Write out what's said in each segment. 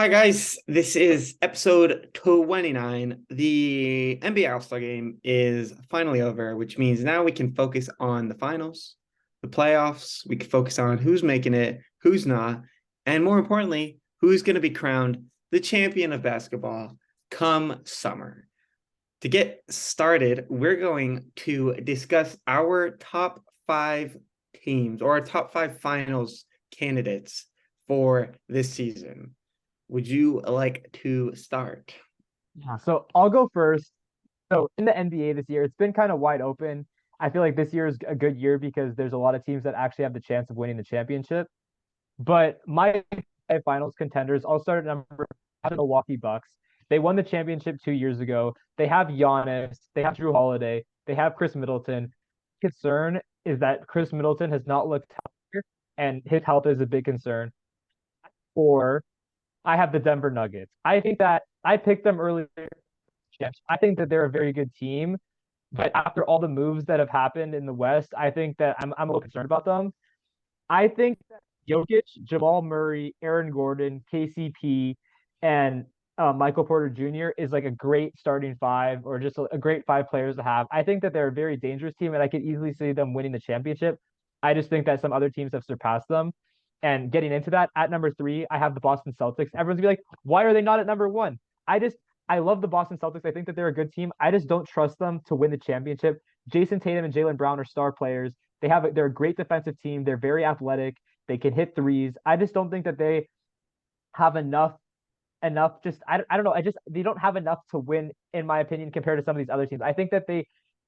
Hi guys, this is episode 29. The NBA All-Star game is finally over, which means now we can focus on the finals, the playoffs. We can focus on who's making it, who's not, and more importantly, who's going to be crowned the champion of basketball come summer. To get started, we're going to discuss our top five teams or our top five finals candidates for this season. Would you like to start? Yeah, so I'll go first. So in the NBA this year, it's been kind of wide open. I feel like this year is a good year because there's a lot of teams that actually have the chance of winning the championship. But my finals contenders, I'll start at number the Milwaukee Bucks. They won the championship 2 years ago. They have Giannis, they have Drew Holiday, they have Chris Middleton. Concern is that Chris Middleton has not looked healthier, and his health is a big concern. Or I have the Denver Nuggets. I think that I picked them earlier. I think that they're a very good team, but after all the moves that have happened in the West, I think that I'm a little concerned about them. I think that Jokic, Jamal Murray, Aaron Gordon, KCP, and Michael Porter Jr. is like a great starting five or just a great five players to have. I think that they're a very dangerous team, and I could easily see them winning the championship. I just think that some other teams have surpassed them. And getting into that, at number three, I have the Boston Celtics. Everyone's gonna be like, why are they not at number one? I love the Boston Celtics. I think that they're a good team. I just don't trust them to win the championship. Jason Tatum and Jaylen Brown are star players. They're a great defensive team. They're very athletic. They can hit threes. I just don't think that they have enough just I don't know. They don't have enough to win in my opinion compared to some of these other teams. I think that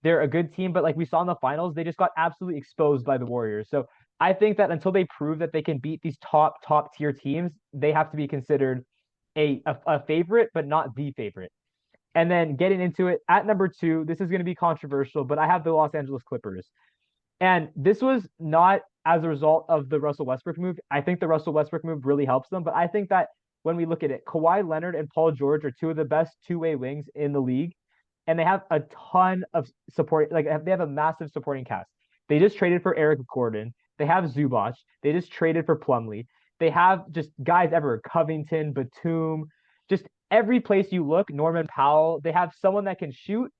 they're a good team, but like we saw in the finals, they just got absolutely exposed by the Warriors. So I think that until they prove that they can beat these top tier teams, they have to be considered a favorite, but not the favorite. And then getting into it at number two, this is going to be controversial, but I have the Los Angeles Clippers. And this was not as a result of the Russell Westbrook move. I think the Russell Westbrook move really helps them, but I think that when we look at it, Kawhi Leonard and Paul George are two of the best two-way wings in the league, and they have a ton of support. Like they have a massive supporting cast. They just traded for Eric Gordon. They have Zubac. They just traded for Plumlee. They have just guys ever Covington, Batum, just every place you look, Norman Powell. They have someone that can shoot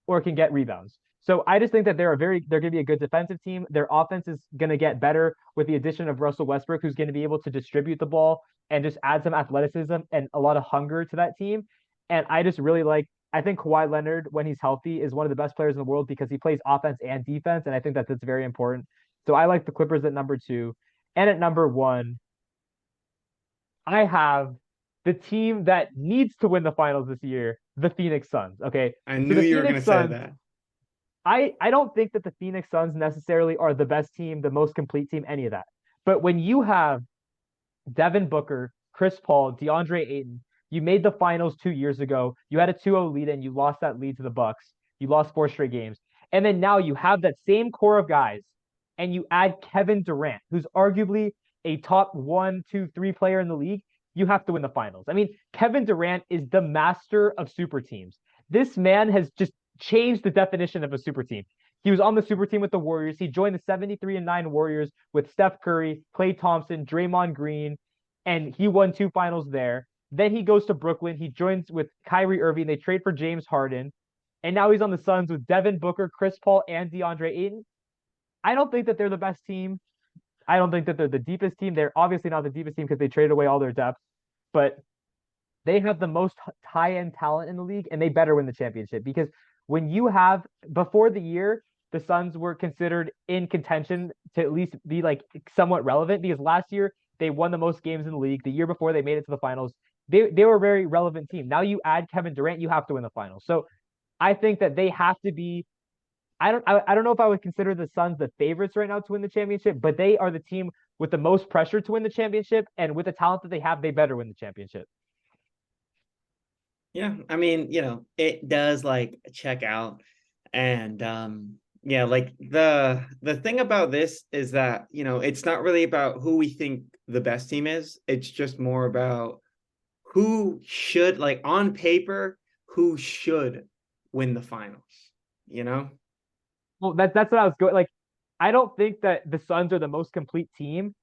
or can get rebounds. So I just think that they're going to be a good defensive team. Their offense is going to get better with the addition of Russell Westbrook, who's going to be able to distribute the ball and just add some athleticism and a lot of hunger to that team. And I just really like. I think Kawhi Leonard, when he's healthy, is one of the best players in the world because he plays offense and defense, and I think that that's very important. So I like the Clippers at number two, and at number one, I have the team that needs to win the finals this year, the Phoenix Suns. Okay. I So knew the you were going Phoenix to say Suns, that. I don't think that the Phoenix Suns necessarily are the best team, the most complete team, any of that. But when you have Devin Booker, Chris Paul, DeAndre Ayton, you made the finals 2 years ago. You had a 2-0 lead and you lost that lead to the Bucks. You lost four straight games. And then now you have that same core of guys and you add Kevin Durant, who's arguably a top one, two, three player in the league. You have to win the finals. I mean, Kevin Durant is the master of super teams. This man has just changed the definition of a super team. He was on the super team with the Warriors. He joined the 73-9 Warriors with Steph Curry, Klay Thompson, Draymond Green, and he won two finals there. Then he goes to Brooklyn. He joins with Kyrie Irving. They trade for James Harden. And now he's on the Suns with Devin Booker, Chris Paul, and DeAndre Ayton. I don't think that they're the best team. I don't think that they're the deepest team. They're obviously not the deepest team because they traded away all their depth, but they have the most high-end talent in the league, and they better win the championship because when you have before the year, the Suns were considered in contention to at least be like somewhat relevant because last year they won the most games in the league. The year before they made it to the finals. They were a very relevant team. Now you add Kevin Durant, you have to win the finals. So I think that they have to be. I don't know if I would consider the Suns the favorites right now to win the championship, but they are the team with the most pressure to win the championship, and with the talent that they have, they better win the championship. Yeah, I mean, it does like check out. And yeah, like the thing about this is that, it's not really about who we think the best team is. It's just more about who should, like on paper, who should win the finals, you know? Well, that's what I was going. Like, I don't think that the Suns are the most complete team.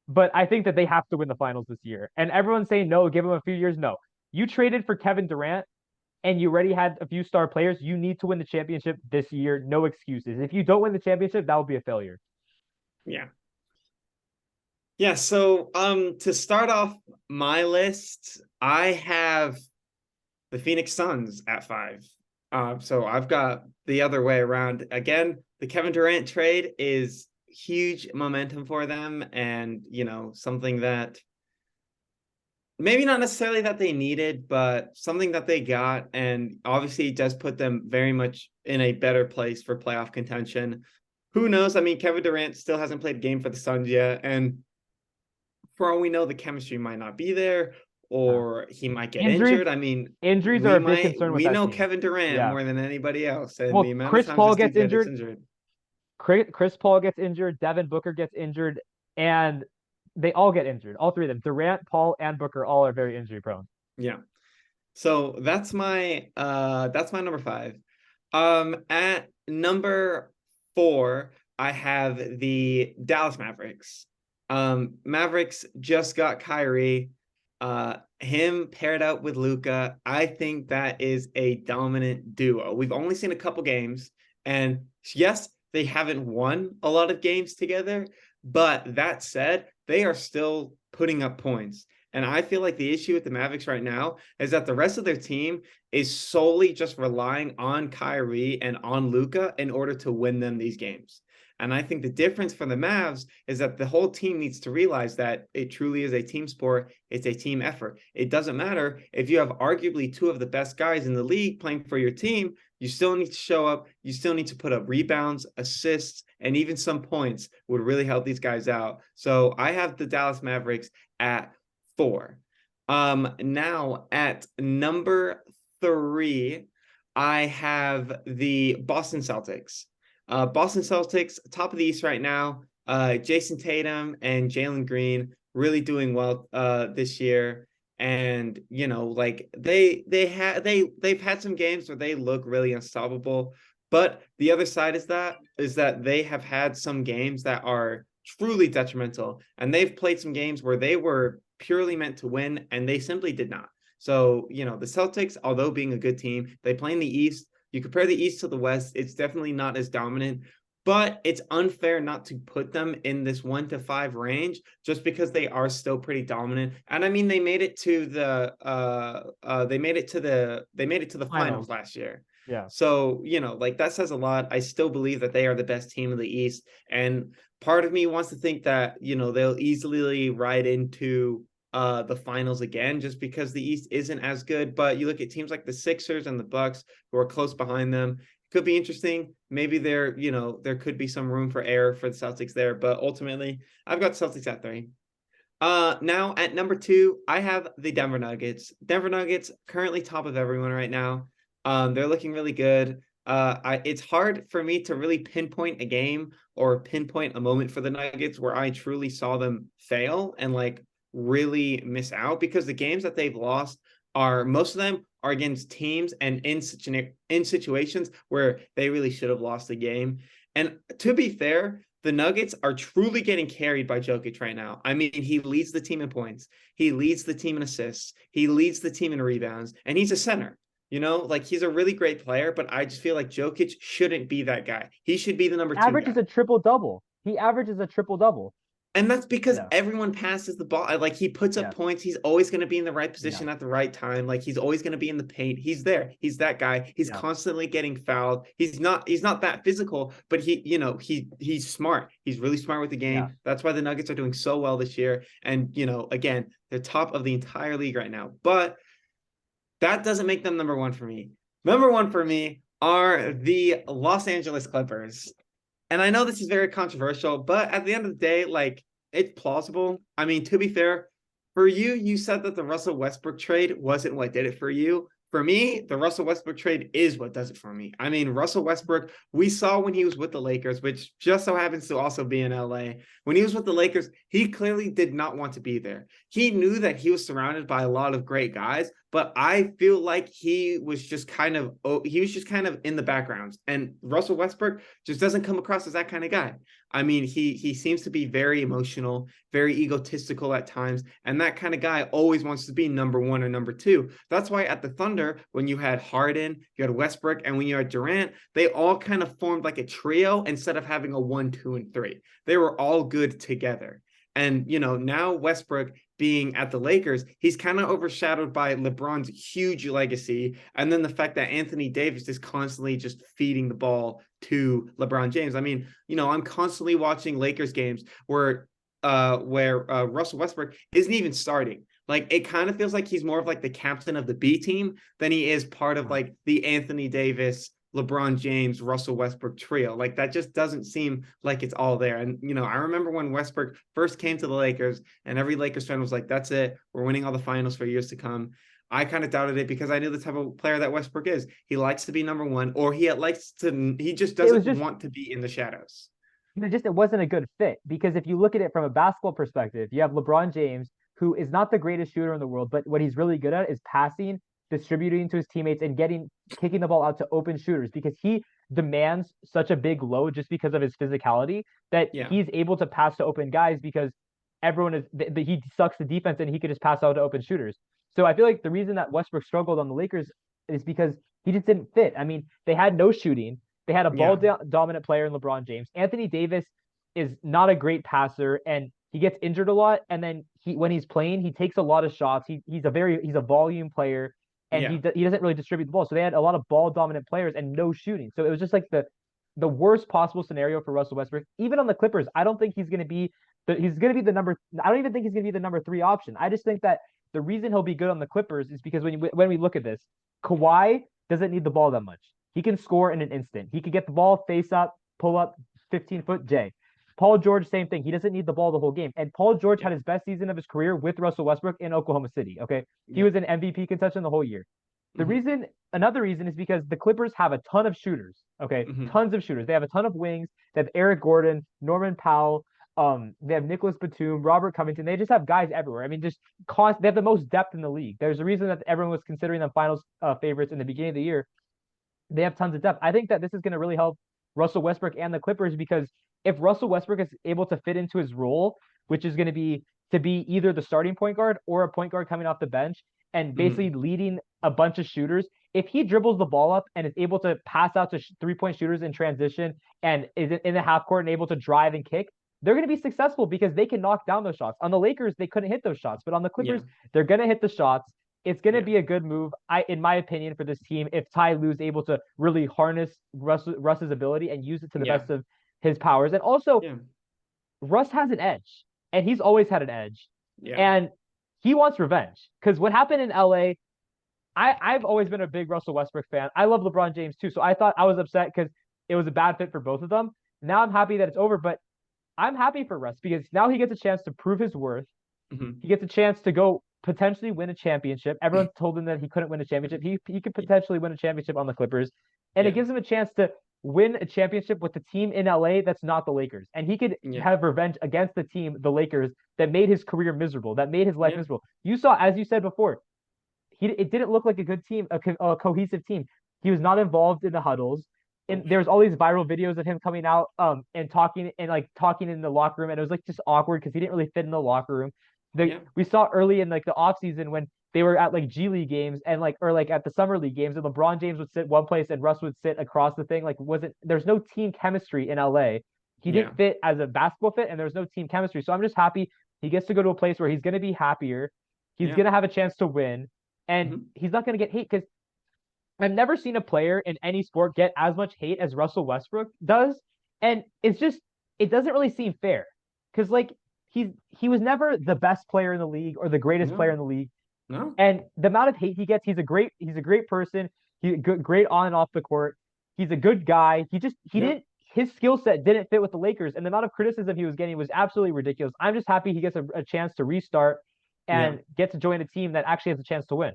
but I think that they have to win the finals this year. And everyone's saying no, give them a few years. No, you traded for Kevin Durant and you already had a few star players. You need to win the championship this year. No excuses. If you don't win the championship, that will be a failure. Yeah. Yeah, so to start off my list, I have the Phoenix Suns at 5. So I've got the other way around. Again, the Kevin Durant trade is huge momentum for them, and something that maybe not necessarily that they needed, but something that they got, and obviously it does put them very much in a better place for playoff contention. Who knows? I mean, Kevin Durant still hasn't played a game for the Suns yet, and for all we know, the chemistry might not be there, Uh, or he might get injuries, injured. I mean, injuries are a big concern with we that know team. Kevin Durant Yeah. more than anybody else, and the Well, amount of Chris times Paul this dude gets gets injured. injured. Chris Paul gets injured. Devin Booker gets injured, and they all get injured. All three of them: Durant, Paul, and Booker, all are very injury prone. Yeah. So that's my number 5. At number 4, I have the Dallas Mavericks. Mavericks just got Kyrie. Him paired out with Luca. I think that is a dominant duo. We've only seen a couple games, and yes, they haven't won a lot of games together, but that said, they are still putting up points. And I feel like the issue with the Mavericks right now is that the rest of their team is solely just relying on Kyrie and on Luca in order to win them these games. And I think the difference for the Mavs is that the whole team needs to realize that it truly is a team sport. It's a team effort. It doesn't matter if you have arguably two of the best guys in the league playing for your team. You still need to show up. You still need to put up rebounds, assists, and even some points would really help these guys out. So I have the Dallas Mavericks at 4. Now at number 3, I have the Boston Celtics. Boston Celtics, top of the East right now. Jason Tatum and Jalen Green really doing well this year. And like they've had some games where they look really unstoppable. But the other side is that they have had some games that are truly detrimental. And they've played some games where they were purely meant to win, and they simply did not. So, the Celtics, although being a good team, they play in the East. You compare the East to the West, it's definitely not as dominant, but it's unfair not to put them in this 1 to 5 range just because they are still pretty dominant. And I mean, they made it to the finals Finals. last year. Yeah. So, like that says a lot. I still believe that they are the best team in the East. And part of me wants to think that, they'll easily ride into the finals again just because the East isn't as good. But you look at teams like the Sixers and the Bucks who are close behind them. Could be interesting. Maybe there could be some room for error for the Celtics there. But ultimately, I've got Celtics at 3. Now at number 2, I have the Denver Nuggets. Denver Nuggets currently top of everyone right now. They're looking really good. It's hard for me to really pinpoint a game or pinpoint a moment for the Nuggets where I truly saw them fail and like really miss out, because the games that they've lost most of them are against teams and in situations where they really should have lost the game. And to be fair, the Nuggets are truly getting carried by Jokic right now. I mean, he leads the team in points. He leads the team in assists. He leads the team in rebounds, and he's a center. Like he's a really great player, but I just feel like Jokic shouldn't be that guy. He should be the number 2 Averages guy. a triple double. He averages a triple double. And that's because Yeah. everyone passes the ball. Like he puts up Yeah. points. He's always going to be in the right position Yeah. at the right time. Like he's always going to be in the paint. He's there. He's that guy. He's Yeah. constantly getting fouled. He's not that physical, but he's smart. He's really smart with the game. Yeah. That's why the Nuggets are doing so well this year. And again, they're top of the entire league right now. But that doesn't make them number 1 for me. Number 1 for me are the Los Angeles Clippers. And I know this is very controversial, but at the end of the day, like, it's plausible. I mean, to be fair, for you, you said that the Russell Westbrook trade wasn't what did it for you. For me, the Russell Westbrook trade is what does it for me. I mean, Russell Westbrook, we saw when he was with the Lakers, which just so happens to also be in LA. When he was with the Lakers, he clearly did not want to be there. He knew that he was surrounded by a lot of great guys, but I feel like he was just kind of in the background. And Russell Westbrook just doesn't come across as that kind of guy. I mean, he seems to be very emotional, very egotistical at times, and that kind of guy always wants to be number one or number two. That's why at the Thunder, when you had Harden, you had Westbrook, and when you had Durant, they all kind of formed like a trio instead of having a 1, 2, and 3. They were all good together. And now Westbrook being at the Lakers, he's kind of overshadowed by LeBron's huge legacy. And then the fact that Anthony Davis is constantly just feeding the ball to LeBron James. I mean, I'm constantly watching Lakers games where Russell Westbrook isn't even starting. Like, it kind of feels like he's more of like the captain of the B team than he is part of like the Anthony Davis, LeBron James, Russell Westbrook trio. Like, that just doesn't seem like it's all there. And, I remember when Westbrook first came to the Lakers and every Lakers fan was like, that's it. We're winning all the finals for years to come. I kind of doubted it because I knew the type of player that Westbrook is. He likes to be number one, or he just doesn't want to be in the shadows. It wasn't a good fit, because if you look at it from a basketball perspective, you have LeBron James, who is not the greatest shooter in the world, but what he's really good at is passing, distributing to his teammates, and kicking the ball out to open shooters, because he demands such a big load just because of his physicality that he's able to pass to open guys, because he sucks the defense and he could just pass out to open shooters. So I feel like the reason that Westbrook struggled on the Lakers is because he just didn't fit. I mean, they had no shooting. They had a ball dominant player in LeBron James. Anthony Davis is not a great passer, and he gets injured a lot. And then when he's playing, he takes a lot of shots. He's a volume player, and he doesn't really distribute the ball. So they had a lot of ball dominant players and no shooting. So it was just like the worst possible scenario for Russell Westbrook. Even on the Clippers, I don't think he's going to be the number. I don't even think he's going to be the number 3 option. I just think that the reason he'll be good on the Clippers is because when we look at this, Kawhi doesn't need the ball that much. He can score in an instant. He could get the ball, face up, pull up, 15-foot J. Paul George, same thing. He doesn't need the ball the whole game. And Paul George had his best season of his career with Russell Westbrook in Oklahoma City. Okay. He was in MVP contention the whole year. Another reason is because the Clippers have a ton of shooters. Okay. Tons of shooters. They have a ton of wings. They have Eric Gordon, Norman Powell. They have Nicholas Batum, Robert Covington. They just have guys everywhere. I mean, they have the most depth in the league. There's a reason that everyone was considering them finals favorites in the beginning of the year. They have tons of depth. I think that this is going to really help Russell Westbrook and the Clippers, because if Russell Westbrook is able to fit into his role, which is going to be either the starting point guard or a point guard coming off the bench and basically leading a bunch of shooters, if he dribbles the ball up and is able to pass out to 3-point shooters in transition and is in the half court and able to drive and kick, they're going to be successful because they can knock down those shots. On the Lakers, they couldn't hit those shots, but on the Clippers, they're going to hit the shots. It's going to be a good move, in my opinion, for this team if Ty Lue's able to really harness Russ's ability and use it to the best of his powers. And also, Russ has an edge, and he's always had an edge. And he wants revenge, because what happened in LA, I've always been a big Russell Westbrook fan. I love LeBron James too, so I was upset because it was a bad fit for both of them. Now I'm happy that it's over, but I'm happy for Russ because now he gets a chance to prove his worth. He gets a chance to go potentially win a championship. Everyone told him that he couldn't win a championship. He could potentially win a championship on the Clippers, and it gives him a chance to win a championship with the team in LA that's not the Lakers, and he could have revenge against the team, the Lakers, that made his career miserable, that made his life miserable. You saw, as you said before, it didn't look like a good team, a cohesive team. He was not involved in the huddles. And there's all these viral videos of him coming out and talking in the locker room, and it was like just awkward because he didn't really fit in the locker room. We saw early in like the off season when they were at like G League games and or at the summer league games, and LeBron James would sit one place and Russ would sit across the thing. There's no team chemistry in LA. He didn't fit as a basketball fit, and there was no team chemistry. So I'm just happy he gets to go to a place where he's going to be happier. He's going to have a chance to win, and he's not going to get hate, because I've never seen a player in any sport get as much hate as Russell Westbrook does. And it doesn't really seem fair, because he was never the best player in the league or the greatest player in the league. No. And the amount of hate he gets, he's a great person. He's great on and off the court. He's a good guy. His skill set didn't fit with the Lakers, and the amount of criticism he was getting was absolutely ridiculous. I'm just happy he gets a chance to restart and get to join a team that actually has a chance to win.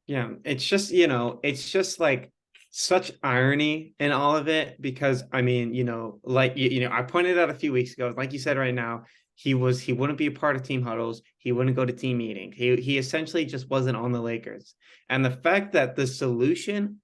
Yeah, it's just like such irony in all of it, because I mean, I pointed out a few weeks ago, like you said right now, he wouldn't be a part of team huddles, he wouldn't go to team meetings. He essentially just wasn't on the Lakers. And the fact that the solution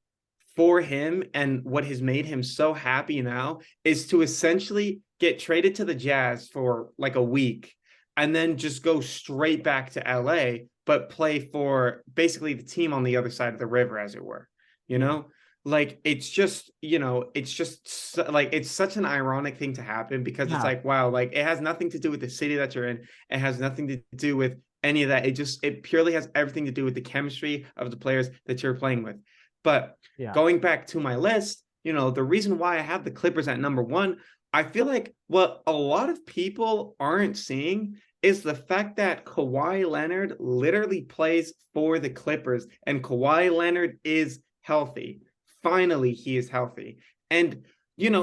for him and what has made him so happy now is to essentially get traded to the Jazz for like a week and then just go straight back to LA, but play for basically the team on the other side of the river, as it were, you know? Like it's just, it's just like it's such an ironic thing to happen because it's Yeah. like, wow, like it has nothing to do with the city that you're in. It has nothing to do with any of that. It purely has everything to do with the chemistry of the players that you're playing with. But Yeah. going back to my list, the reason why I have the Clippers at number one, I feel like what a lot of people aren't seeing is the fact that Kawhi Leonard literally plays for the Clippers and Kawhi Leonard is healthy. Finally, he is healthy. And,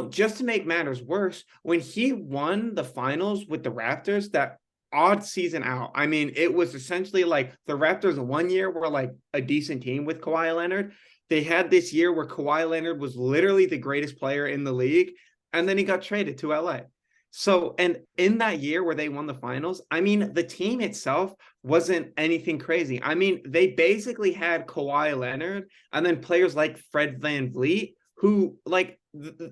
just to make matters worse, when he won the finals with the Raptors, that odd season out, I mean, it was essentially like the Raptors 1 year were like a decent team with Kawhi Leonard. They had this year where Kawhi Leonard was literally the greatest player in the league, and then he got traded to LA. So, and in that year where they won the finals, I mean, the team itself wasn't anything crazy. I mean, they basically had Kawhi Leonard and then players like Fred VanVleet, who like,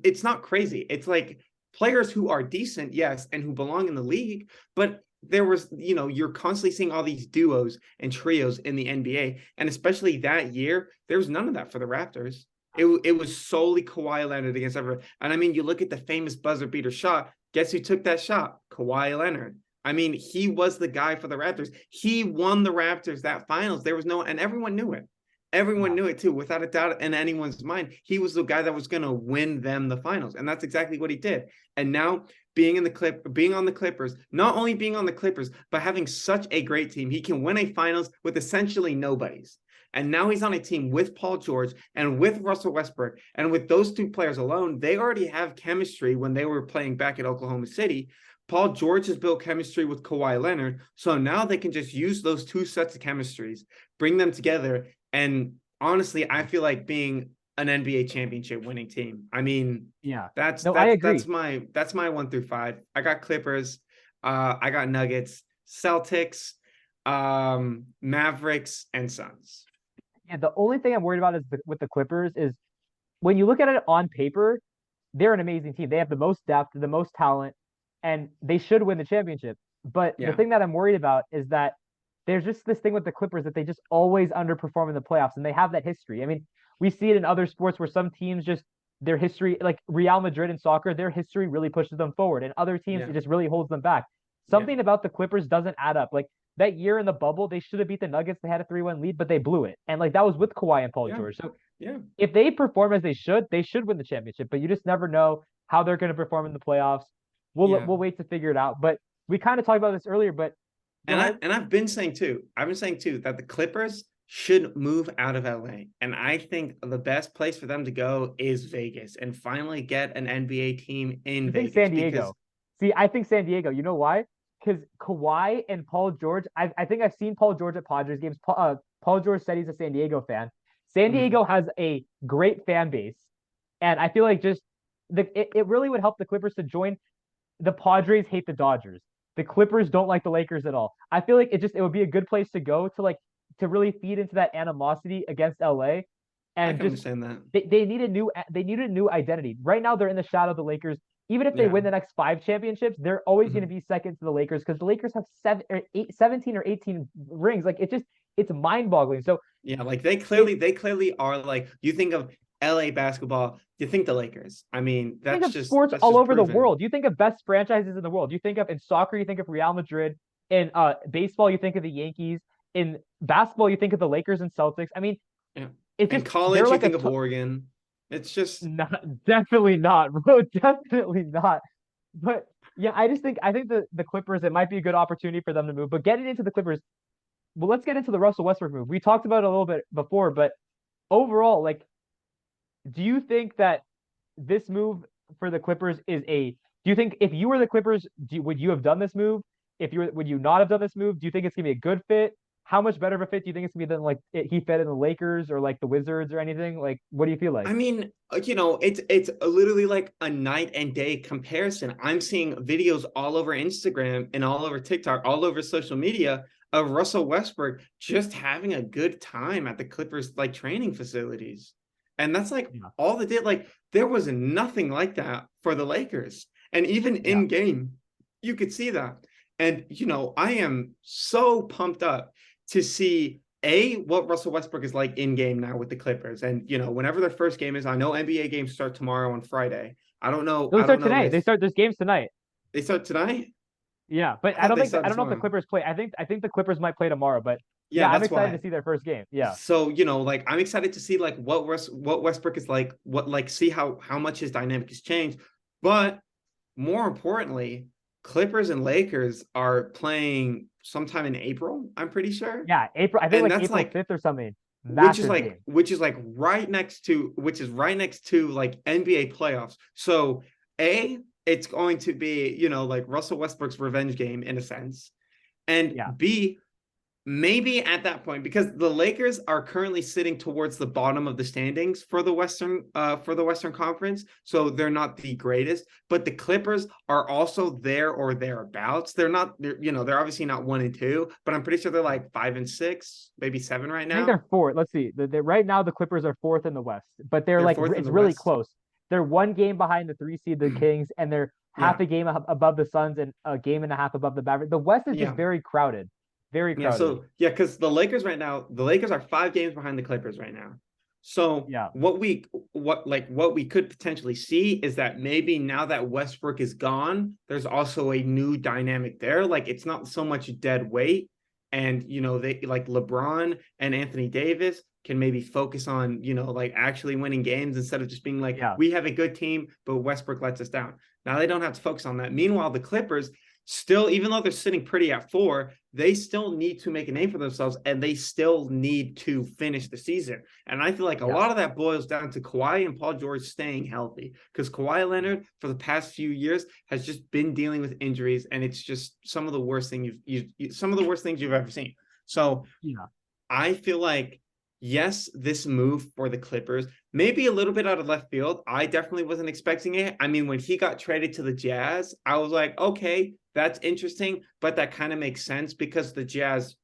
it's not crazy. It's like players who are decent, yes, and who belong in the league, but there was, you're constantly seeing all these duos and trios in the NBA. And especially that year, there was none of that for the Raptors. It was solely Kawhi Leonard against everyone. And I mean, you look at the famous buzzer beater shot. Guess who took that shot? Kawhi Leonard. I mean, he was the guy for the Raptors. He won the Raptors that finals. There was and everyone knew it. Everyone knew it too, without a doubt in anyone's mind. He was the guy that was going to win them the finals. And that's exactly what he did. And now being on the Clippers, not only being on the Clippers, but having such a great team, he can win a finals with essentially nobodies. And now he's on a team with Paul George and with Russell Westbrook. And with those two players alone, they already have chemistry when they were playing back at Oklahoma City. Paul George has built chemistry with Kawhi Leonard. So now they can just use those two sets of chemistries, bring them together. And honestly, I feel like being an NBA championship winning team. I mean, Yeah. I that's agree. that's my 1 through 5. I got Clippers, I got Nuggets, Celtics, Mavericks, and Suns. Yeah, the only thing I'm worried about is with the Clippers is when you look at it on paper, they're an amazing team. They have the most depth, the most talent, and they should win the championship. But the Yeah. thing that I'm worried about is that there's just this thing with the Clippers that they just always underperform in the playoffs, and they have that history. I mean, we see it in other sports where some teams just their history, like Real Madrid in soccer, their history really pushes them forward, and other teams Yeah. it just really holds them back. Yeah. Something about the Clippers doesn't add up. Like that year in the bubble, they should have beat the Nuggets. They had a 3-1 lead, but they blew it. And like that was with Kawhi and Paul Yeah. George. So Yeah. if they perform as they should win the championship. But you just never know how they're going to perform in the playoffs. Yeah. We'll wait to figure it out. But we kind of talked about this earlier. But go ahead. I've been saying too, that the Clippers should move out of LA. And I think the best place for them to go is Vegas and finally get an NBA team in You think Vegas. San Diego? See, I think San Diego. You know why? Because Kawhi and Paul George. I think I've seen Paul George at Padres games. Paul George said he's a San Diego fan. San Diego has a great fan base, and I feel like just it really would help the Clippers to join. The Padres hate the Dodgers. The Clippers don't like the Lakers at all. I feel like it would be a good place to go to really feed into that animosity against LA, I and can just understand that. they need a new identity. Right now they're in the shadow of the Lakers. Even if they Yeah. win the next 5 championships, they're always going to Mhm. be second to the Lakers because the Lakers have 17 or 18 rings. Like it's mind boggling. So Yeah, like it, they clearly are like you think of LA basketball, you think the Lakers. I mean, think of that's sports all just over the proven. world. You think of best franchises in the world. You think of in soccer, you think of Real Madrid. In baseball, you think of the Yankees. In basketball, you think of the Lakers and Celtics. I mean, Yeah. it's In just they're college, you like think of Oregon. It's just not definitely not, bro. Definitely not. But yeah, I think the Clippers, it might be a good opportunity for them to move. But getting into the Clippers, well, let's get into the Russell Westbrook move. We talked about it a little bit before, but overall, like, do you think that this move for the Clippers do you think if you were the Clippers, would you have done this move? If you were, would you not have done this move? Do you think it's gonna be a good fit? How much better of a fit do you think it's gonna be than like he fit in the Lakers or like the Wizards or anything? Like, what do you feel like? I mean, it's literally like a night and day comparison. I'm seeing videos all over Instagram and all over TikTok, all over social media of Russell Westbrook just having a good time at the Clippers like training facilities. And that's like Yeah. all they did. Like there was nothing like that for the Lakers. And even Yeah. in game, you could see that. And I am so pumped up to see what Russell Westbrook is like in game now with the Clippers. And whenever their first game is, I know NBA games start tomorrow on Friday. I don't know. They'll I don't start know today. They if start. There's games tonight. they start tonight. Yeah, but I thought they I started don't know if the tomorrow. Clippers play. I think the Clippers might play tomorrow, but Yeah, yeah, I'm that's excited why. to see their first game. Yeah. So like I'm excited to see like what Westbrook is like, what like see how much his dynamic has changed. But more importantly, Clippers and Lakers are playing sometime in April, I'm pretty sure. Yeah, April. I think And like that's April like 5th or something. Massive game. which is like right next to like NBA playoffs. So it's going to be, like Russell Westbrook's revenge game in a sense. And Yeah. B, maybe at that point, because the Lakers are currently sitting towards the bottom of the standings for the Western Conference, so they're not the greatest. But the Clippers are also there or thereabouts. They're obviously not 1 and 2, but I'm pretty sure they're like 5 and 6, maybe 7 right I think now. they're fourth. Let's see. Right now the Clippers are fourth in the West, but they're They're like fourth in it's the really West. close. They're one game behind the 3 seed, the Kings, and they're half Yeah, a game above the Suns and a game and a half above the Mavericks. The West is just yeah. very crowded, very Yeah, crowded. so yeah, because the Lakers are 5 games behind the Clippers right now. So Yeah. what we could potentially see is that maybe now that Westbrook is gone, there's also a new dynamic there. Like it's not so much dead weight, and they like LeBron and Anthony Davis can maybe focus on like actually winning games instead of just being like Yeah. we have a good team, but Westbrook lets us down. Now they don't have to focus on that. Meanwhile, the Clippers still, even though they're sitting pretty at 4, they still need to make a name for themselves and they still need to finish the season. And I feel like a Yeah. lot of that boils down to Kawhi and Paul George staying healthy, because Kawhi Leonard for the past few years has just been dealing with injuries, and it's just some of the worst things some of the worst things you've ever seen. So Yeah. I feel like, yes, this move for the Clippers, maybe a little bit out of left field. I definitely wasn't expecting it. I mean, when he got traded to the Jazz, I was like, okay, that's interesting, but that kind of makes sense because the Jazz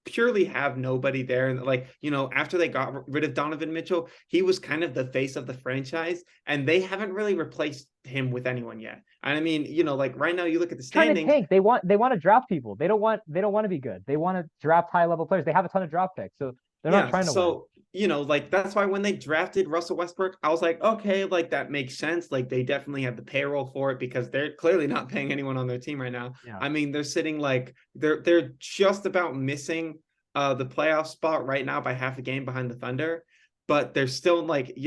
purely have nobody there. And like, after they got rid of Donovan Mitchell, he was kind of the face of the franchise, and they haven't really replaced him with anyone yet. And I mean, like right now you look at the Trying to standings. tank. They want to draft people. They don't want to be good. They want to draft high level players. They have a ton of draft picks, so they're not Yeah, trying to win. so like that's why when they drafted Russell Westbrook, I was like, okay, like that makes sense. Like they definitely have the payroll for it because they're clearly not paying anyone on their team right now. Yeah. I mean, they're sitting like they're just about missing the playoff spot right now by half a game behind the Thunder, but they're still like,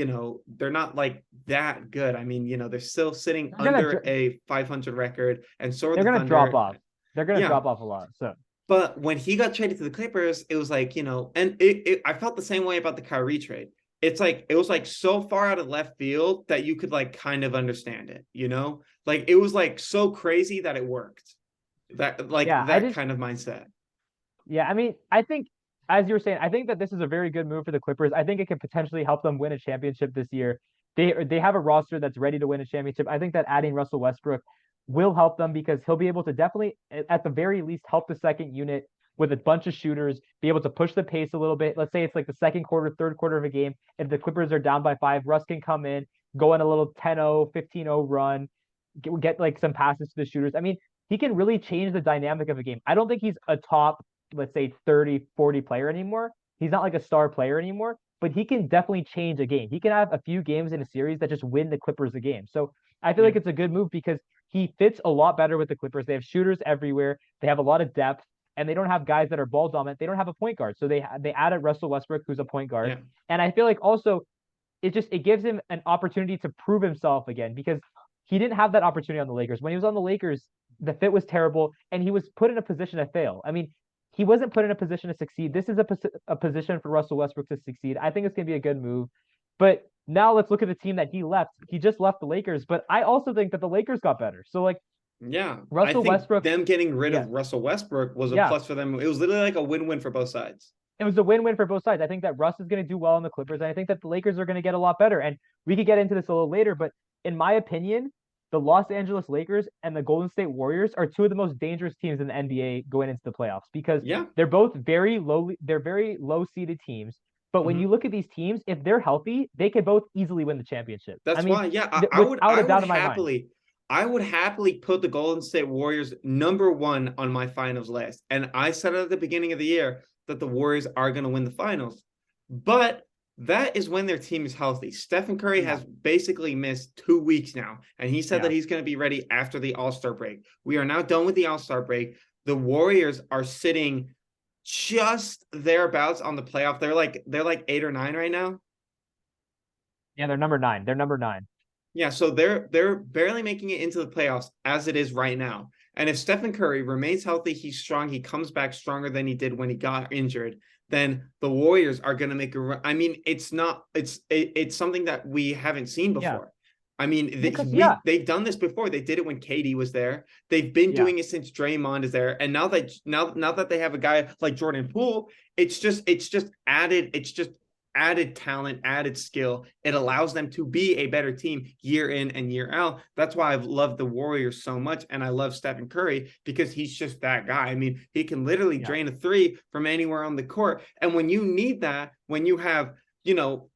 they're not like that good. I mean, they're still sitting under a 500 record, and so are they're the gonna drop Thunder. off. They're gonna Yeah, drop off a lot. So but when he got traded to the Clippers, it was like, and I felt the same way about the Kyrie trade. It's like, it was like so far out of left field that you could like kind of understand it, Like it was like so crazy that it worked. That like yeah, that kind of mindset. yeah. I mean, I think as you were saying, I think that this is a very good move for the Clippers. I think it could potentially help them win a championship this year. They have a roster that's ready to win a championship. I think that adding Russell Westbrook will help them because he'll be able to definitely, at the very least, help the second unit with a bunch of shooters, be able to push the pace a little bit. Let's say it's like the second quarter, third quarter of a game. If the Clippers are down by 5, Russ can come in, go on a little 10-0, 15-0 run, get like some passes to the shooters. I mean, he can really change the dynamic of a game. I don't think he's a top, let's say 30, 40 player anymore. He's not like a star player anymore, but he can definitely change a game. He can have a few games in a series that just win the Clippers a game. So I feel like it's a good move because he fits a lot better with the Clippers. They have shooters everywhere. They have a lot of depth, and they don't have guys that are ball dominant. They don't have a point guard. So they added Russell Westbrook, who's a point guard. Yeah. And I feel like also it gives him an opportunity to prove himself again because he didn't have that opportunity on the Lakers. When he was on the Lakers, the fit was terrible, and he was put in a position to fail. I mean, he wasn't put in a position to succeed. This is a position for Russell Westbrook to succeed. I think it's going to be a good move. But now let's look at the team that he left. He just left the Lakers, but I also think that the Lakers got better. So like Yeah, I Russell think Westbrook, them getting rid yeah, of Russell Westbrook was a yeah, plus for them. It was literally like a win-win for both sides. it was a win-win for both sides. I think that Russ is going to do well in the Clippers, and I think that the Lakers are going to get a lot better. And we could get into this a little later, but in my opinion, the Los Angeles Lakers and the Golden State Warriors are two of the most dangerous teams in the NBA going into the playoffs because Yeah, they're both very low. They're very low seeded teams. But when Mhm. you look at these teams, if they're healthy, they could both easily win the championship. I That's mean, why, yeah, without a doubt in my mind. I would happily put the Golden State Warriors #1 on my finals list. And I said at the beginning of the year that the Warriors are going to win the finals. But that is when their team is healthy. Stephen Curry Yeah, has basically missed 2 weeks now, and he said that yeah, he's going to be ready after the All-Star break. We are now done with the All-Star break. The Warriors are sitting just thereabouts on the playoff. They're like 8 or 9 right now. yeah. They're number 9. They're number 9. Yeah, so they're barely making it into the playoffs as it is right now. And if Stephen Curry remains healthy, he's strong, he comes back stronger than he did when he got injured, then the Warriors are going to make a run. I mean, it's something that we haven't seen Yeah, before. I mean, because yeah, they've done this before. They did it when KD was there. They've been yeah, doing it since Draymond is there. And now that they have a guy like Jordan Poole, it's just added talent, added skill. It allows them to be a better team year in and year out. That's why I've loved the Warriors so much. And I love Stephen Curry because he's just that guy. I mean, he can literally yeah. drain a three from anywhere on the court. And when you need that, when you have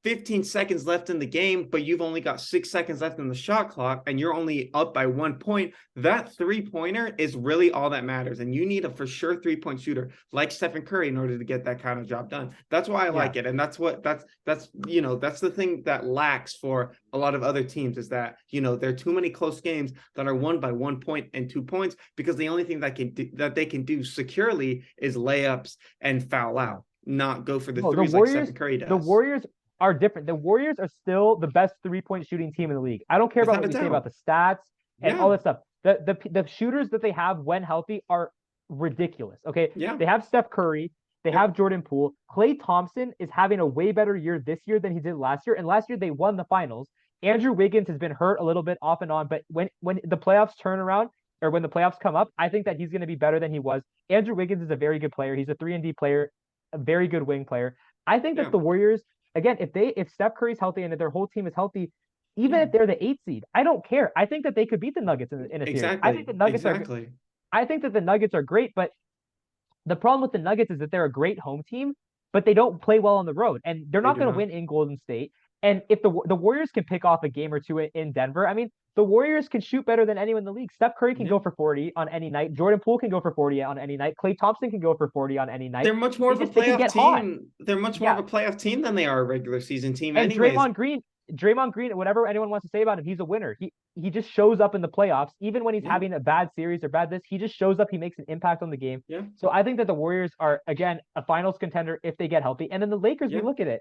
15 seconds left in the game, but you've only got 6 seconds left in the shot clock and you're only up by 1 point, that 3-pointer is really all that matters. And you need a for sure 3-point shooter like Stephen Curry in order to get that kind of job done. That's why I Yeah. like it. And that's the thing that lacks for a lot of other teams is that, there are too many close games that are won by 1 point and 2 points because the only thing that they can do securely is layups and foul out, not go for the No, threes like Stephen Curry The does. Warriors are different. The Warriors are still the best 3-point shooting team in the league. I don't care about Without a what you say about doubt. the stats and all Yeah. that stuff. The shooters that they have when healthy are ridiculous. Okay. Yeah. They have Steph Curry, they Yep. have Jordan Poole. Klay Thompson is having a way better year this year than he did last year. And last year they won the finals. Andrew Wiggins has been hurt a little bit off and on, but when the playoffs turn around or when the playoffs come up, I think that he's going to be better than he was. Andrew Wiggins is a very good player. He's a 3-and-D player, a very good wing player. I think that Yeah. the Warriors, again, if Steph Curry's healthy and if their whole team is healthy, even Yeah. if they're the 8 seed, I don't care. I think that they could beat the Nuggets in a series. Exactly. Exactly. I think that the Nuggets are great, but the problem with the Nuggets is that they're a great home team, but they don't play well on the road, and they're They not do going to not. win in Golden State. And if the Warriors can pick off a game or two in Denver, I mean, the Warriors can shoot better than anyone in the league. Steph Curry can Yeah. go for 40 on any night. Jordan Poole can go for 40 on any night. Klay Thompson can go for 40 on any night. They're much more of a They can playoff get hot. team. They're much more of Yeah. a playoff team than they are a regular season team, And anyways. Draymond Green, whatever anyone wants to say about him, he's a winner. He just shows up in the playoffs, even when he's Yeah. having a bad series or bad this. He just shows up. He makes an impact on the game. Yeah. So I think that the Warriors are again a finals contender if they get healthy. And then the Lakers, we Yeah. look at it.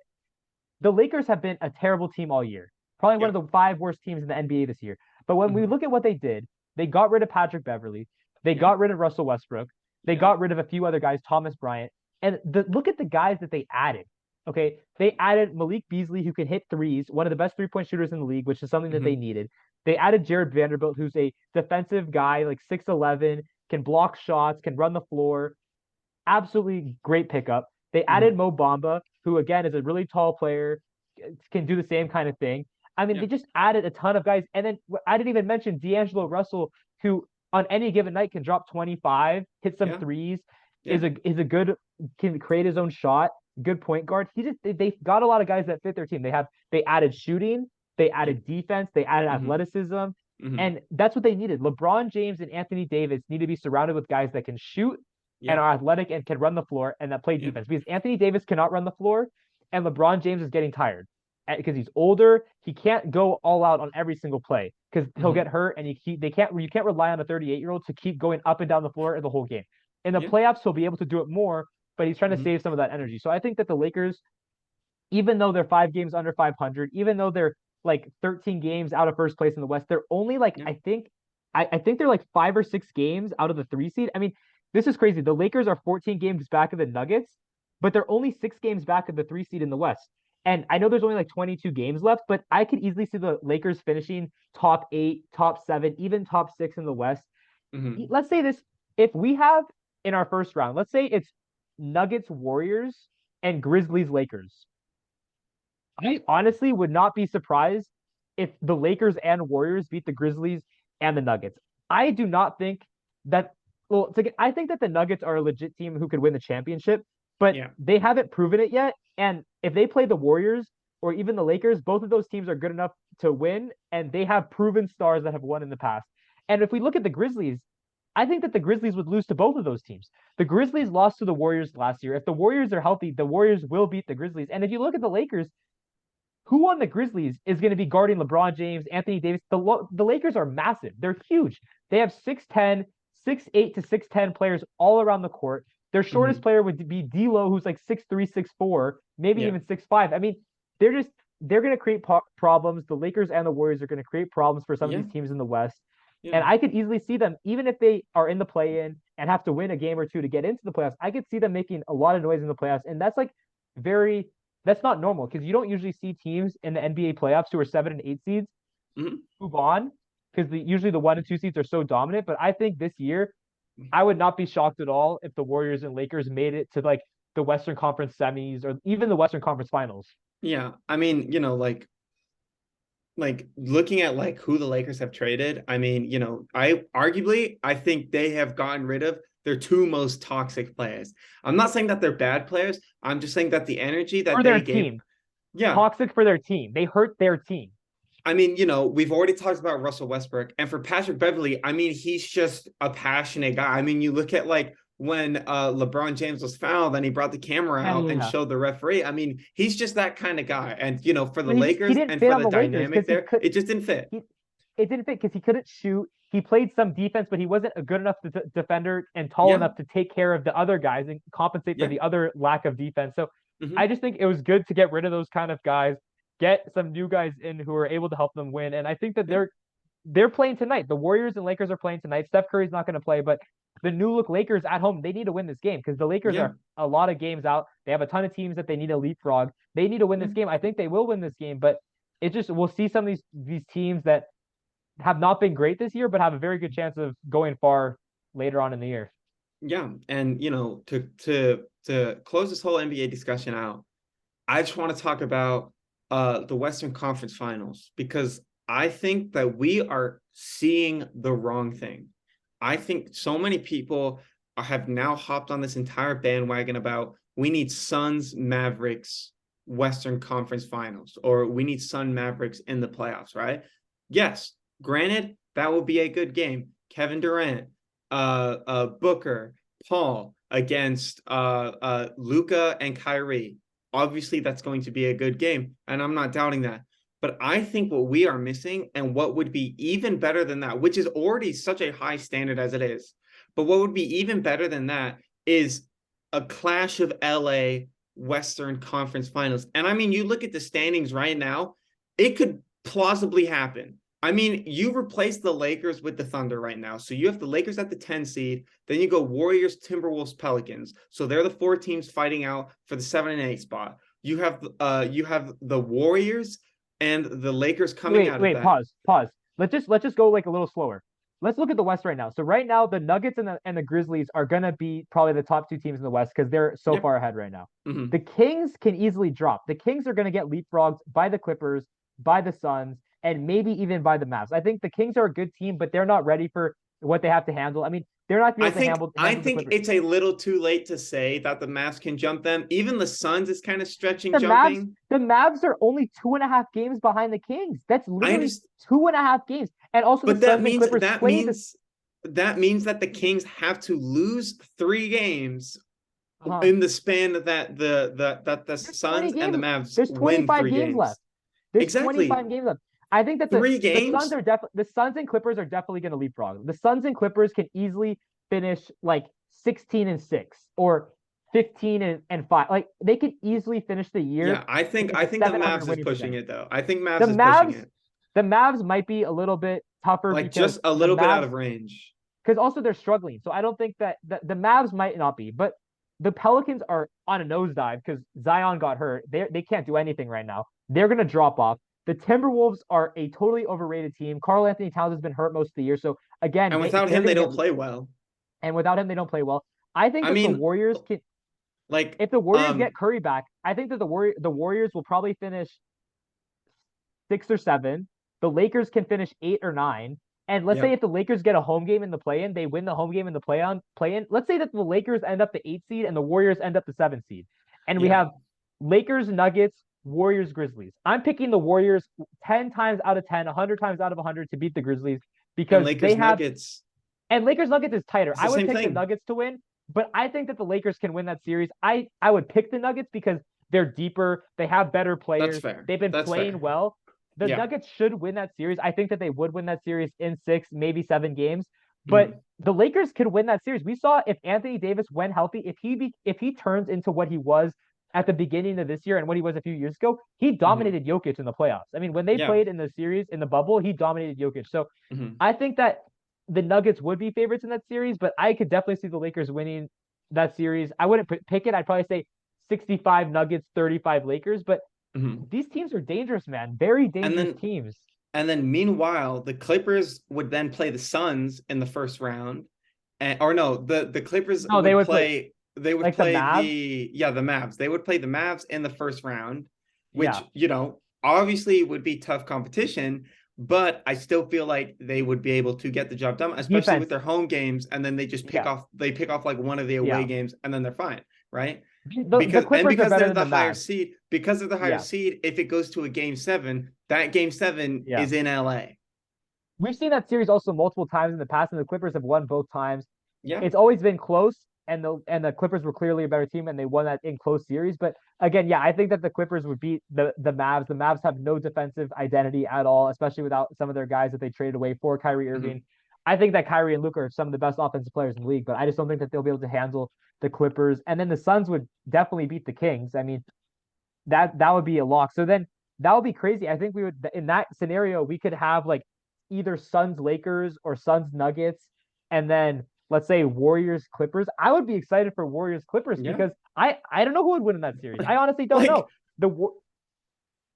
The Lakers have been a terrible team all year. Probably one Yeah. of the 5 worst teams in the NBA this year. But when we Mhm. look at what they did, they got rid of Patrick Beverly. They Yeah. got rid of Russell Westbrook. They Yeah. got rid of a few other guys, Thomas Bryant. And look at the guys that they added. Okay. They added Malik Beasley, who can hit threes, one of the best 3-point shooters in the league, which is something that they Mhm. needed. They added Jared Vanderbilt, who's a defensive guy, like 6'11, can block shots, can run the floor. Absolutely great pickup. They added Mhm. Mo Bamba, who again is a really tall player, can do the same kind of thing. I mean, Yeah. they just added a ton of guys. And then I didn't even mention D'Angelo Russell, who on any given night can drop 25, hit some Yeah. threes, Yeah. is a good, can create his own shot, good point guard. They got a lot of guys that fit their team. They added shooting, they Yeah. added defense, they added Mhm. athleticism, Mhm. and that's what they needed. LeBron James and Anthony Davis need to be surrounded with guys that can shoot and Yeah. are athletic and can run the floor and that play Yeah. defense because Anthony Davis cannot run the floor and LeBron James is getting tired because he's older. He can't go all out on every single play because he'll Mhm. get hurt and you can't rely on a 38-year-old to keep going up and down the floor the whole game. In the Yeah. playoffs, he'll be able to do it more, but he's trying to Mhm. save some of that energy. So I think that the Lakers, even though they're 5 games under 500, even though they're like 13 games out of first place in the West, they're only like Yeah. I think they're like 5 or 6 games out of the 3 seed. I mean, this is crazy. The Lakers are 14 games back of the Nuggets, but they're only 6 games back of the 3 seed in the West. And I know there's only like 22 games left, but I could easily see the Lakers finishing top 8, top 7, even top 6 in the West. Mhm. Let's say this: if we have in our first round, let's say it's Nuggets Warriors and Grizzlies Lakers. I honestly would not be surprised if the Lakers and Warriors beat the Grizzlies and the Nuggets. I do not think that. Well, I think that the Nuggets are a legit team who could win the championship, but Yeah. they haven't proven it yet. And if they play the Warriors or even the Lakers, both of those teams are good enough to win, and they have proven stars that have won in the past. And if we look at the Grizzlies, I think that the Grizzlies would lose to both of those teams. The Grizzlies lost to the Warriors last year. If the Warriors are healthy, the Warriors will beat the Grizzlies. And if you look at the Lakers, who on the Grizzlies is going to be guarding LeBron James, Anthony Davis? The Lakers are massive. They're huge. They have 6'10, 6'8 to 6'10 players all around the court. Their shortest player would be D'Lo, who's like 6'3, 6'4, maybe even 6'5. I mean, they're going to create problems. The Lakers and the Warriors are going to create problems for some of these teams in the West. And I could easily see them, even if they are in the play-in and have to win a game or two to get into the playoffs, I could see them making a lot of noise in the playoffs. And that's like that's not normal because you don't usually see teams in the NBA playoffs who are 7 and 8 seeds move on because usually the 1 and 2 seeds are so dominant. But I think this year, I would not be shocked at all if the Warriors and Lakers made it to like the Western Conference semis or even the Western Conference finals. Yeah. I mean, like looking at like who the Lakers have traded, I mean, I think they have gotten rid of their two most toxic players. I'm not saying that they're bad players. I'm just saying that the energy that they gave, team. Toxic for their team. They hurt their team. I mean, we've already talked about Russell Westbrook, and for Patrick Beverley, I mean, he's just a passionate guy. I mean, you look at like when LeBron James was fouled and he brought the camera out and showed the referee. I mean, he's just that kind of guy. And, for the Lakers and for the dynamic there, it just didn't fit. It didn't fit because he couldn't shoot. He played some defense, but he wasn't a good enough defender and tall enough to take care of the other guys and compensate for the other lack of defense. So I just think it was good to get rid of those kind of guys, get some new guys in who are able to help them win. And I think that they're playing tonight. The Warriors and Lakers are playing tonight. Steph Curry's not going to play, but the new look Lakers at home, they need to win this game because the Lakers are a lot of games out. They have a ton of teams that they need to leapfrog. They need to win this game. I think they will win this game, but we'll see some of these teams that have not been great this year, but have a very good chance of going far later on in the year. Yeah. And, to close this whole NBA discussion out, I just want to talk about the Western Conference Finals because I think that we are seeing the wrong thing. I think so many people have now hopped on this entire bandwagon about we need Suns Mavericks Western Conference Finals or we need Sun Mavericks in the playoffs, right? Yes, granted, that will be a good game. Kevin Durant, Booker, Paul against Luka and Kyrie. Obviously, that's going to be a good game, and I'm not doubting that. But I think what we are missing and what would be even better than that, which is already such a high standard as it is, but what would be even better than that is a clash of LA Western Conference Finals. And I mean, you look at the standings right now, it could plausibly happen. I mean, you replace the Lakers with the Thunder right now. So you have the Lakers at the 10 seed. Then you go Warriors, Timberwolves, Pelicans. So they're the 4 teams fighting out for the 7 and 8 spot. You have the Warriors and the Lakers coming out of that. Pause. Let's just go like a little slower. Let's look at the West right now. So right now, the Nuggets and the Grizzlies are gonna be probably the top 2 teams in the West because they're so far ahead right now. The Kings can easily drop. The Kings are gonna get leapfrogged by the Clippers, by the Suns, and maybe even by the Mavs. I think the Kings are a good team, but they're not ready for what they have to handle. I mean, they're not going to handle. I think it's a little too late to say that the Mavs can jump them. Even the Suns is kind of stretching, jumping. The Mavs are only 2.5 games behind the Kings. That's literally 2.5 games. And also, but that means that the Kings have to lose 3 games in the span that the Suns and the Mavs win 3 games left. There's 25 games left. I think that the Suns and Clippers are definitely going to leapfrog. The Suns and Clippers can easily finish like 16-6 or 15-5. Like they could easily finish the year. Yeah, I think the Mavs is pushing it though. I think Mavs is pushing it. The Mavs might be a little bit tougher, like just a little bit out of range. Because also they're struggling. So I don't think that the Mavs might not be, but the Pelicans are on a nosedive because Zion got hurt. They can't do anything right now. They're going to drop off. The Timberwolves are a totally overrated team. Karl Anthony Towns has been hurt most of the year. So again, and without him, they don't play well. I think the Warriors can, like, if the Warriors get Curry back, I think that the Warriors will probably finish 6 or 7. The Lakers can finish 8 or 9. And let's say if the Lakers get a home game in the play-in, they win the home game in the play-in. Let's say that the Lakers end up the 8 seed and the Warriors end up the 7 seed, and we have Lakers, Nuggets, Warriors, Grizzlies. I'm picking the Warriors 10 times out of 10, 100 times out of 100 to beat the Grizzlies And because they Lakers have, Nuggets. and Lakers Nuggets is tighter. It's the I would same pick the thing. Nuggets to win, but I think that the Lakers can win that series. I would pick the Nuggets because they're deeper, they have better That's players, fair. they've been That's playing fair. well. The Yeah. Nuggets should win that series. I think that they would win that series in 6, maybe 7 games. But Mhm. the Lakers could win that series. We saw if Anthony Davis, when healthy, if he turns into what he was at the beginning of this year and what he was a few years ago, he Mhm. dominated Jokic in the playoffs. I mean, when they Yeah. played in the series in the bubble, he dominated Jokic. So Mhm. I think that the Nuggets would be favorites in that series, but I could definitely see the Lakers winning that series. I wouldn't pick it. I'd probably say 65 Nuggets, 35 Lakers. But Mhm. these teams are dangerous, man. Very And dangerous then teams. and then meanwhile, the Clippers would then play the Suns in the first round. And or no, the Clippers No, they would would play play they would like the play Mavs. the Mavs. They would play the Mavs in the first round, which, Yeah, obviously would be tough competition, but I still feel like they would be able to get the job done, especially with defense. their home games, and then they just Yeah, pick off like one of the away yeah. games and then they're fine, right? The Clippers are Because better they're than the the higher Mavs. seed, because of the higher Yeah, seed, if it goes to a game 7, that game 7 yeah. is in LA. We've seen that series also multiple times in the past, and the Clippers have won both times. Yeah. It's always been close, and the Clippers were clearly a better team, and they won that in close series. But again, yeah, I think that the Clippers would beat the Mavs. The Mavs have no defensive identity at all, especially without some of their guys that they traded away for Kyrie Mhm. Irving. I think that Kyrie and Luka are some of the best offensive players in the league, but I just don't think that they'll be able to handle the Clippers. And then the Suns would definitely beat the Kings. I mean, that would be a lock. So then that would be crazy. I think we would in that scenario we could have like either Suns Lakers or Suns Nuggets, and then let's say Warriors Clippers. I would be excited for Warriors Clippers Yeah. because I don't know who would win in that series. I honestly don't Like know. The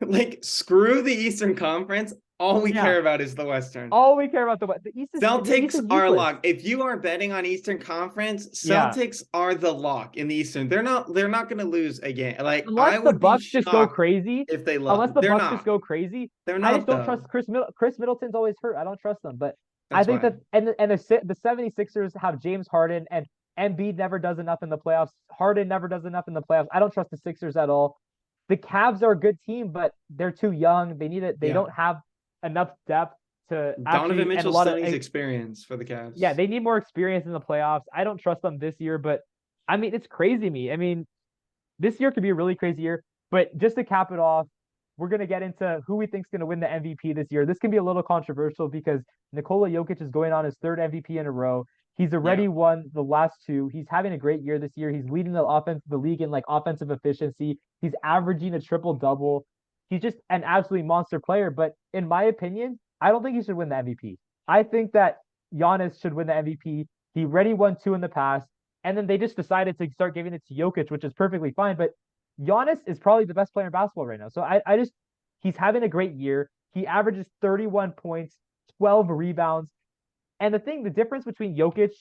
like screw the Eastern Conference. All we Yeah, care about is the Western. all we care about the East Celtics is are useless. locked. If you are betting on Eastern Conference, Yeah, Celtics are the lock in the Eastern. They're not going to lose again. Like unless I the would be Bucks just go shocked crazy. if they Unless lost. the They're Bucks just not. go crazy. They're I just not don't trust though. Chris Middleton's always hurt. I don't trust them. But I That's think why. that and the 76ers have James Harden, and Embiid never does enough in the playoffs. Harden never does enough in the playoffs. I don't trust the Sixers at all. The Cavs are a good team, but they're too young. They need it. They Yeah. don't have enough depth to Donovan actually, and a Mitchell lot of still needs experience for the yeah, Cavs. they need more experience in the playoffs. I don't trust them this year, but I mean, it's crazy to me. I mean, this year could be a really crazy year. But just to cap it off, we're gonna get into who we think is gonna win the MVP this year. This can be a little controversial because Nikola Jokic is going on his third MVP in a row. He's Yeah. already won the last two. He's having a great year this year. He's leading the league in like offensive efficiency. He's averaging a triple double. He's just an absolutely monster player. But in my opinion, I don't think he should win the MVP. I think that Giannis should win the MVP. He already won two in the past. And then they just decided to start giving it to Jokic, which is perfectly fine. But Giannis is probably the best player in basketball right now. So I just he's having a great year. He averages 31 points, 12 rebounds. And the difference between Jokic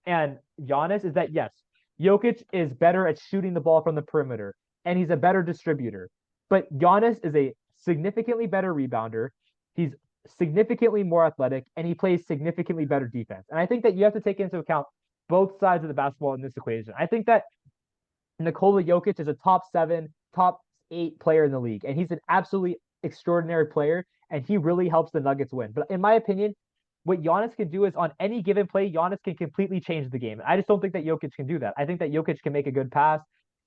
and Giannis is that yes, Jokic is better at shooting the ball from the perimeter and he's a better distributor. But Giannis is a significantly better rebounder. He's significantly more athletic and he plays significantly better defense. And I think that you have to take into account both sides of the basketball in this equation. I think that Nikola Jokic is a top 7, top 8 player in the league, and he's an absolutely extraordinary player, and he really helps the Nuggets win. But in my opinion, what Giannis can do is on any given play, Giannis can completely change the game. I just don't think that Jokic can do that. I think that Jokic can make a good pass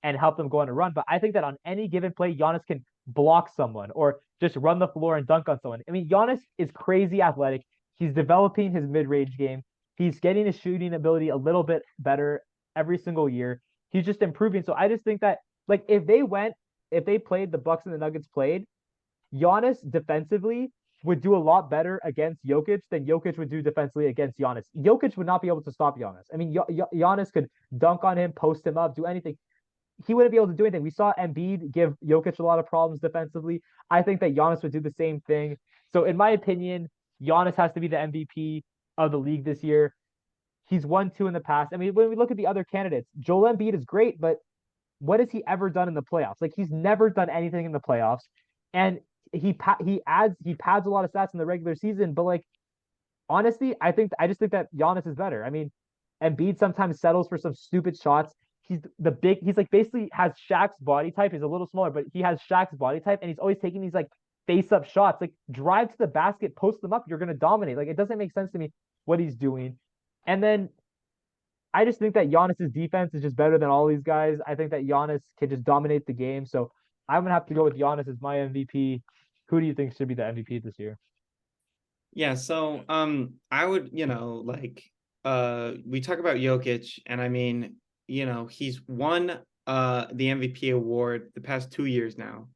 and help them go on a run, but I think that on any given play, Giannis can block someone or just run the floor and dunk on someone. I mean, Giannis is crazy athletic. He's developing his mid-range game. He's getting his shooting ability a little bit better every single year. He's just improving. So I just think that like if they played the Bucks and the Nuggets played, Giannis defensively would do a lot better against Jokic than Jokic would do defensively against Giannis. Jokic would not be able to stop Giannis. I mean, Giannis could dunk on him, post him up, do anything. He wouldn't be able to do anything. We saw Embiid give Jokic a lot of problems defensively. I think that Giannis would do the same thing. So in my opinion, Giannis has to be the MVP of the league this year. He's won two in the past. I mean, when we look at the other candidates, Joel Embiid is great, but what has he ever done in the playoffs? Like he's never done anything in the playoffs, and he pads a lot of stats in the regular season. But like honestly, I just think that Giannis is better. I mean, Embiid sometimes settles for some stupid shots. he's like basically has Shaq's body type. He's a little smaller, but he has Shaq's body type, and he's always taking these like face up shots. Like drive to the basket, post them up, you're gonna dominate. Like it doesn't make sense to me what he's doing. And then I just think that Giannis's defense is just better than all these guys. I think that Giannis can just dominate the game. So I'm gonna have to go with Giannis as my MVP. Who do you think should be the MVP this year? Yeah, so I would, we talk about Jokic, and I mean, he's won the MVP award the past 2 years now,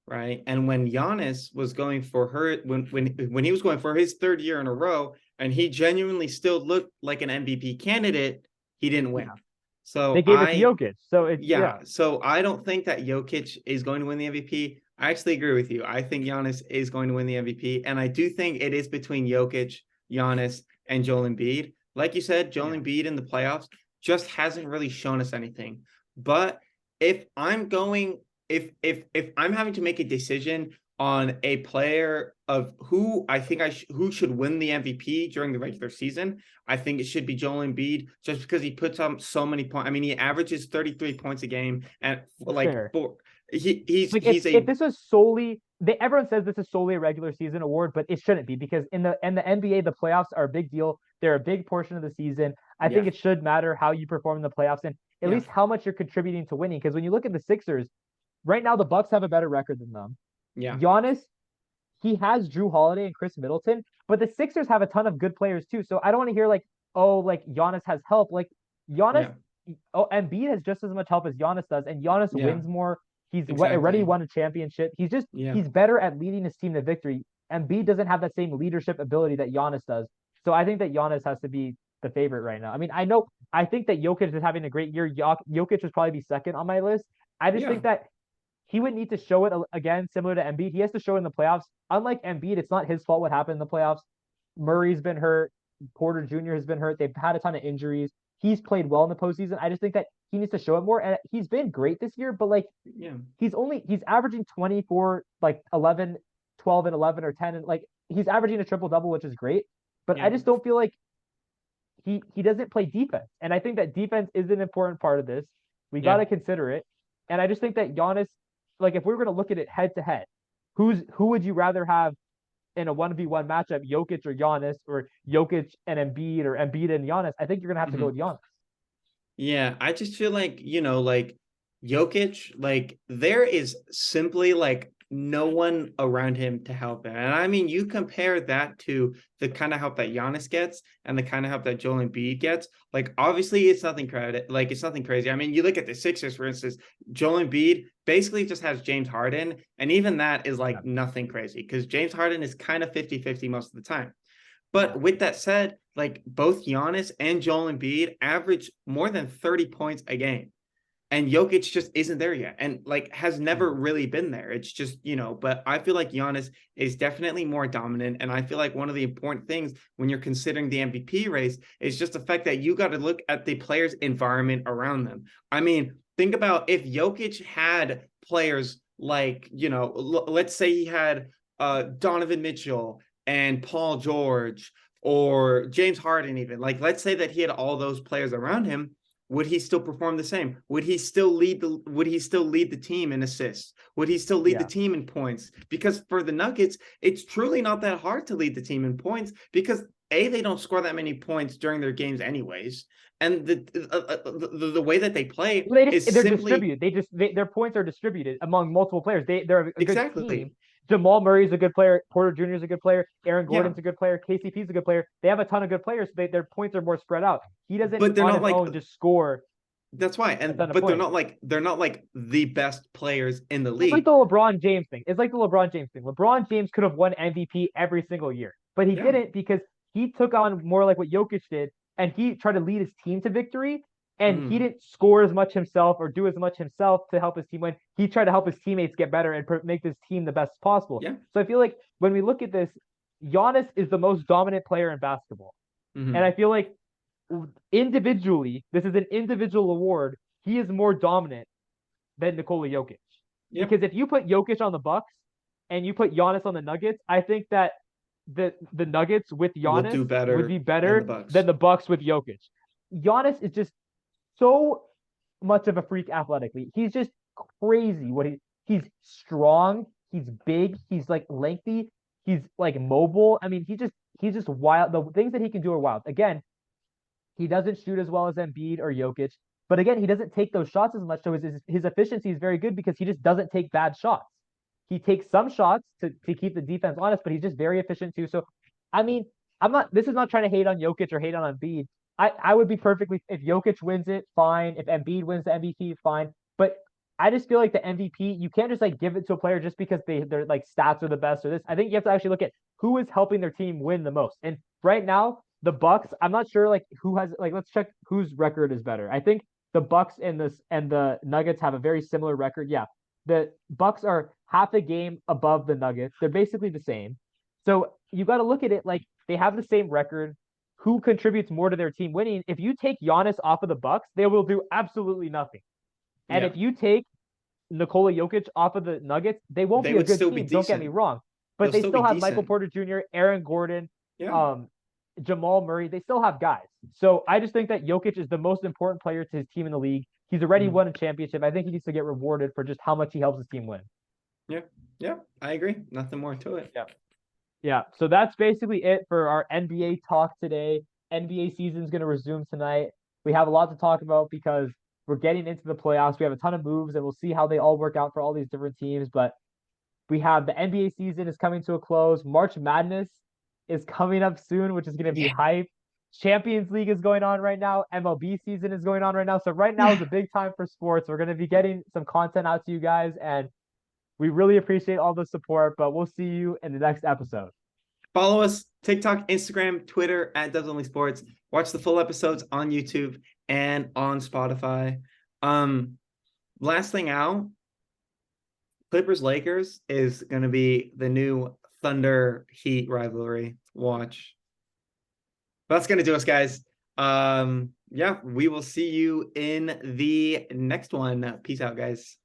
right? And when Giannis was going for when he was going for his third year in a row, and he genuinely still looked like an MVP candidate, he didn't win. Yeah. They So gave it to Jokic. So it's yeah, so I don't think that Jokic is going to win the MVP. I actually agree with you. I think Giannis is going to win the MVP, and I do think it is between Jokic, Giannis, and Joel Embiid. Like you said, Joel Embiid in the playoffs just hasn't really shown us anything. But if I'm going, if I'm having to make a decision on a player of who I think who should win the MVP during the regular season, I think it should be Joel Embiid, just because he puts up so many points. I mean, he averages 33 points a game, and like fair. If this was solely everyone says this is solely a regular season award, but it shouldn't be, because in the NBA the playoffs are a big deal. They're a big portion of the season. I think it should matter how you perform in the playoffs, and at least how much you're contributing to winning. Because when you look at the Sixers right now, the Bucks have a better record than them. Yeah. Giannis, he has Drew Holiday and Chris Middleton, but the Sixers have a ton of good players too. So I don't want to hear like, oh, like Giannis has help. Like Giannis, Embiid has just as much help as Giannis does, and Giannis wins more. He's already won a championship. He's better at leading his team to victory. Embiid doesn't have that same leadership ability that Giannis does. So I think that Giannis has to be the favorite right now. I mean, I think that Jokic is having a great year. Jokic would probably be second on my list. I just think that he would need to show it again, similar to Embiid. He has to show it in the playoffs. Unlike Embiid, it's not his fault what happened in the playoffs. Murray's been hurt. Porter Jr. has been hurt. They've had a ton of injuries. He's played well in the postseason. I just think that he needs to show it more. And he's been great this year, but like, he's averaging 24, like 11, 12 and 11 or 10. And like, he's averaging a triple double, which is great. But I just don't feel like he doesn't play defense. And I think that defense is an important part of this. We got to consider it. And I just think that Giannis, like, if we were going to look at it head to head, who would you rather have in a 1v1 matchup, Jokic or Giannis, or Jokic and Embiid, or Embiid and Giannis? I think you're gonna have to go with Giannis. Yeah, I just feel like, like Jokic, like there is simply like no one around him to help him. And I mean, you compare that to the kind of help that Giannis gets and the kind of help that Joel Embiid gets. Like, obviously, it's nothing crazy. I mean, you look at the Sixers, for instance, Joel Embiid basically just has James Harden. And even that is like nothing crazy, because James Harden is kind of 50-50 most of the time. But with that said, like both Giannis and Joel Embiid average more than 30 points a game. And Jokic just isn't there yet, and like has never really been there. It's just, but I feel like Giannis is definitely more dominant. And I feel like one of the important things when you're considering the MVP race is just the fact that you got to look at the players' environment around them. I mean, think about if Jokic had players like, let's say he had Donovan Mitchell and Paul George or James Harden, even. Like, let's say that he had all those players around him. Would he still perform the same? Would he still lead the team in assists? Would he still lead the team in points? Because for the Nuggets, it's truly not that hard to lead the team in points, because they don't score that many points during their games anyways. And the way that they play they're distributed. Their points are distributed among multiple players. They're a good team. Jamal Murray is a good player. Porter Jr. is a good player. Aaron Gordon's a good player. KCP is a good player. They have a ton of good players. So their points are more spread out. He doesn't on his own just score. That's why, but they're not like the best players in the league. It's like the LeBron James thing. LeBron James could have won MVP every single year, but he didn't, because he took on more like what Jokic did, and he tried to lead his team to victory. And he didn't score as much himself or do as much himself to help his team win. He tried to help his teammates get better and make this team the best possible. Yeah. So I feel like when we look at this, Giannis is the most dominant player in basketball. And I feel like individually, this is an individual award. He is more dominant than Nikola Jokic. Yep. Because if you put Jokic on the Bucks and you put Giannis on the Nuggets, I think that the Nuggets with Giannis would be better than the Bucks with Jokic. Giannis is just so much of a freak athletically. He's just crazy. He's strong, he's big, he's like lengthy, he's like mobile. I mean, he's just wild. The things that he can do are wild. Again, he doesn't shoot as well as Embiid or Jokic, but again, he doesn't take those shots as much. So his efficiency is very good because he just doesn't take bad shots. He takes some shots to keep the defense honest, but he's just very efficient too. So, I mean, I'm not. This is not trying to hate on Jokic or hate on Embiid. I would be perfectly if Jokic wins it, fine. If Embiid wins the MVP, fine. But I just feel like the MVP, you can't just like give it to a player just because their like stats are the best or this. I think you have to actually look at who is helping their team win the most. And right now, the Bucks, I'm not sure like who has like let's check whose record is better. I think the Bucks and the Nuggets have a very similar record. Yeah. The Bucks are half a game above the Nuggets. They're basically the same. So you got to look at it like they have the same record. Who contributes more to their team winning? If you take Giannis off of the Bucks, they will do absolutely nothing. And Yeah. if you take Nikola Jokic off of the Nuggets, they won't They be a would good still be team. Don't get me decent. wrong. But They'll they still still be have Michael decent. Porter Jr., Aaron Gordon, Yeah. Jamal Murray. They still have guys. So I just think that Jokic is the most important player to his team in the league. He's already won a championship. I think he needs to get rewarded for just how much he helps his team win. Yeah. Yeah. I agree. Nothing more to it. Yeah. Yeah. So that's basically it for our NBA talk today. NBA season is going to resume tonight. We have a lot to talk about because we're getting into the playoffs. We have a ton of moves, and we'll see how they all work out for all these different teams. But we have the NBA season is coming to a close. March Madness is coming up soon, which is going to be hype. Champions League is going on right now. MLB season is going on right now. So right now is a big time for sports. We're going to be getting some content out to you guys, and we really appreciate all the support. But we'll see you in the next episode. Follow us TikTok, Instagram, Twitter at Dubs Only Sports. Watch the full episodes on YouTube and on Spotify. Last thing out, Clippers Lakers is going to be the new Thunder Heat rivalry. Watch. That's going to do us, guys. Yeah, we will see you in the next one. Peace out, guys.